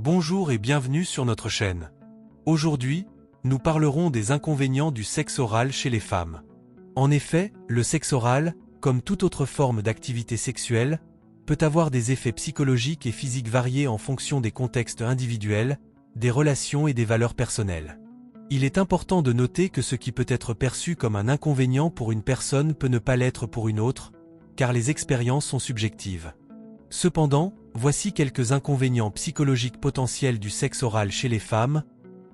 Bonjour et bienvenue sur notre chaîne. Aujourd'hui, nous parlerons des inconvénients du sexe oral chez les femmes. En effet, le sexe oral, comme toute autre forme d'activité sexuelle, peut avoir des effets psychologiques et physiques variés en fonction des contextes individuels, des relations et des valeurs personnelles. Il est important de noter que ce qui peut être perçu comme un inconvénient pour une personne peut ne pas l'être pour une autre, car les expériences sont subjectives. Cependant, voici quelques inconvénients psychologiques potentiels du sexe oral chez les femmes,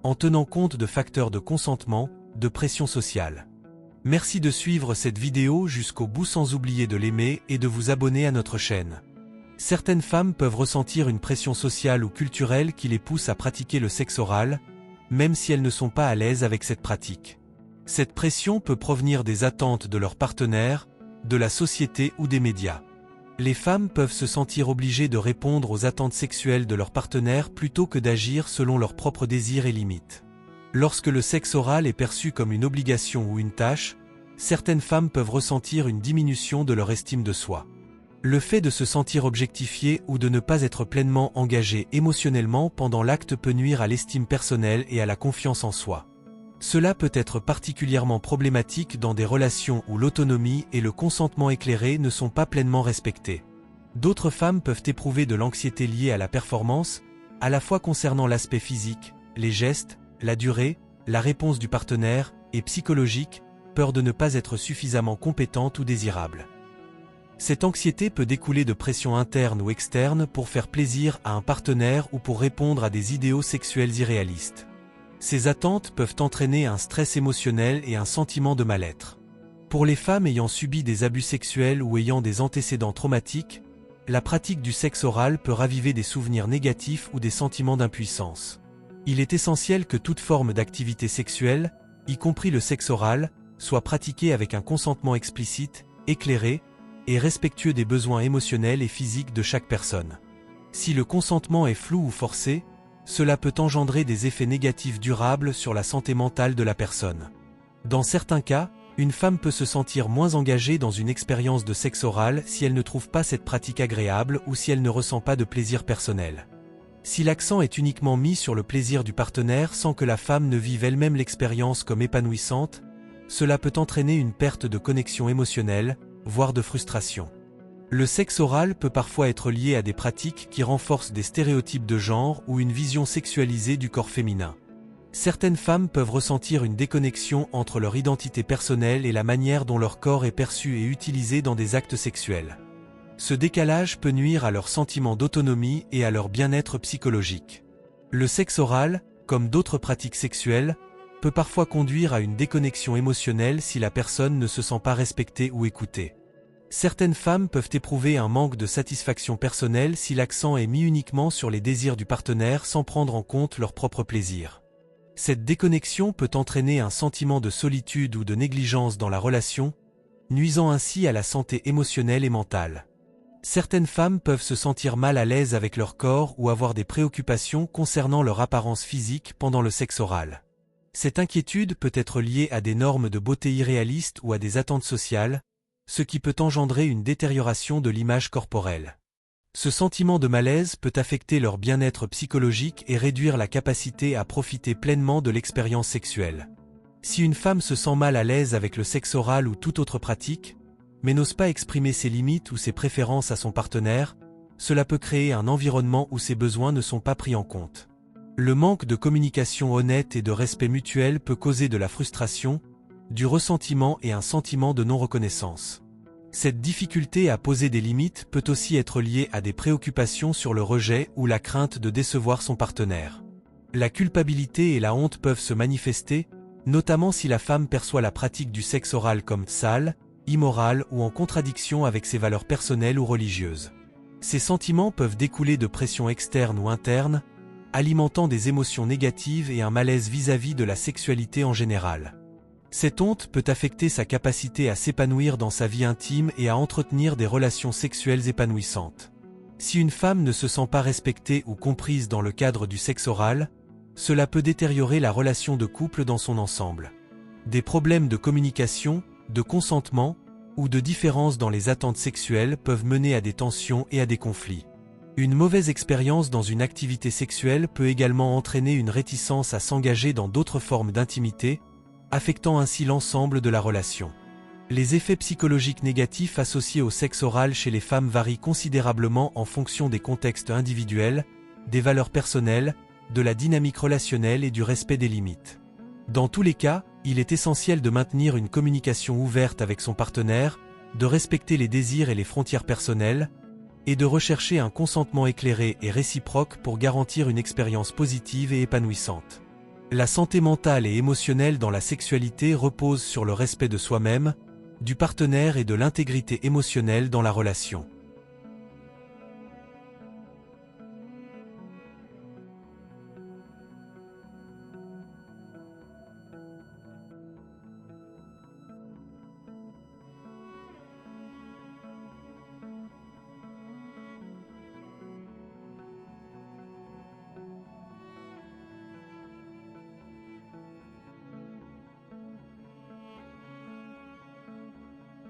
en tenant compte de facteurs de consentement, de pression sociale. Merci de suivre cette vidéo jusqu'au bout sans oublier de l'aimer et de vous abonner à notre chaîne. Certaines femmes peuvent ressentir une pression sociale ou culturelle qui les pousse à pratiquer le sexe oral, même si elles ne sont pas à l'aise avec cette pratique. Cette pression peut provenir des attentes de leur partenaire, de la société ou des médias. Les femmes peuvent se sentir obligées de répondre aux attentes sexuelles de leur partenaire plutôt que d'agir selon leurs propres désirs et limites. Lorsque le sexe oral est perçu comme une obligation ou une tâche, certaines femmes peuvent ressentir une diminution de leur estime de soi. Le fait de se sentir objectifiée ou de ne pas être pleinement engagée émotionnellement pendant l'acte peut nuire à l'estime personnelle et à la confiance en soi. Cela peut être particulièrement problématique dans des relations où l'autonomie et le consentement éclairé ne sont pas pleinement respectés. D'autres femmes peuvent éprouver de l'anxiété liée à la performance, à la fois concernant l'aspect physique, les gestes, la durée, la réponse du partenaire, et psychologique, peur de ne pas être suffisamment compétente ou désirable. Cette anxiété peut découler de pressions internes ou externes pour faire plaisir à un partenaire ou pour répondre à des idéaux sexuels irréalistes. Ces attentes peuvent entraîner un stress émotionnel et un sentiment de mal-être. Pour les femmes ayant subi des abus sexuels ou ayant des antécédents traumatiques, la pratique du sexe oral peut raviver des souvenirs négatifs ou des sentiments d'impuissance. Il est essentiel que toute forme d'activité sexuelle, y compris le sexe oral, soit pratiquée avec un consentement explicite, éclairé et respectueux des besoins émotionnels et physiques de chaque personne. Si le consentement est flou ou forcé, cela peut engendrer des effets négatifs durables sur la santé mentale de la personne. Dans certains cas, une femme peut se sentir moins engagée dans une expérience de sexe oral si elle ne trouve pas cette pratique agréable ou si elle ne ressent pas de plaisir personnel. Si l'accent est uniquement mis sur le plaisir du partenaire sans que la femme ne vive elle-même l'expérience comme épanouissante, cela peut entraîner une perte de connexion émotionnelle, voire de frustration. Le sexe oral peut parfois être lié à des pratiques qui renforcent des stéréotypes de genre ou une vision sexualisée du corps féminin. Certaines femmes peuvent ressentir une déconnexion entre leur identité personnelle et la manière dont leur corps est perçu et utilisé dans des actes sexuels. Ce décalage peut nuire à leur sentiment d'autonomie et à leur bien-être psychologique. Le sexe oral, comme d'autres pratiques sexuelles, peut parfois conduire à une déconnexion émotionnelle si la personne ne se sent pas respectée ou écoutée. Certaines femmes peuvent éprouver un manque de satisfaction personnelle si l'accent est mis uniquement sur les désirs du partenaire sans prendre en compte leur propre plaisir. Cette déconnexion peut entraîner un sentiment de solitude ou de négligence dans la relation, nuisant ainsi à la santé émotionnelle et mentale. Certaines femmes peuvent se sentir mal à l'aise avec leur corps ou avoir des préoccupations concernant leur apparence physique pendant le sexe oral. Cette inquiétude peut être liée à des normes de beauté irréalistes ou à des attentes sociales, ce qui peut engendrer une détérioration de l'image corporelle. Ce sentiment de malaise peut affecter leur bien-être psychologique et réduire la capacité à profiter pleinement de l'expérience sexuelle. Si une femme se sent mal à l'aise avec le sexe oral ou toute autre pratique, mais n'ose pas exprimer ses limites ou ses préférences à son partenaire, cela peut créer un environnement où ses besoins ne sont pas pris en compte. Le manque de communication honnête et de respect mutuel peut causer de la frustration, du ressentiment et un sentiment de non-reconnaissance. Cette difficulté à poser des limites peut aussi être liée à des préoccupations sur le rejet ou la crainte de décevoir son partenaire. La culpabilité et la honte peuvent se manifester, notamment si la femme perçoit la pratique du sexe oral comme sale, immorale ou en contradiction avec ses valeurs personnelles ou religieuses. Ces sentiments peuvent découler de pressions externes ou internes, alimentant des émotions négatives et un malaise vis-à-vis de la sexualité en général. Cette honte peut affecter sa capacité à s'épanouir dans sa vie intime et à entretenir des relations sexuelles épanouissantes. Si une femme ne se sent pas respectée ou comprise dans le cadre du sexe oral, cela peut détériorer la relation de couple dans son ensemble. Des problèmes de communication, de consentement ou de différences dans les attentes sexuelles peuvent mener à des tensions et à des conflits. Une mauvaise expérience dans une activité sexuelle peut également entraîner une réticence à s'engager dans d'autres formes d'intimité, affectant ainsi l'ensemble de la relation. Les effets psychologiques négatifs associés au sexe oral chez les femmes varient considérablement en fonction des contextes individuels, des valeurs personnelles, de la dynamique relationnelle et du respect des limites. Dans tous les cas, il est essentiel de maintenir une communication ouverte avec son partenaire, de respecter les désirs et les frontières personnelles, et de rechercher un consentement éclairé et réciproque pour garantir une expérience positive et épanouissante. La santé mentale et émotionnelle dans la sexualité repose sur le respect de soi-même, du partenaire et de l'intégrité émotionnelle dans la relation.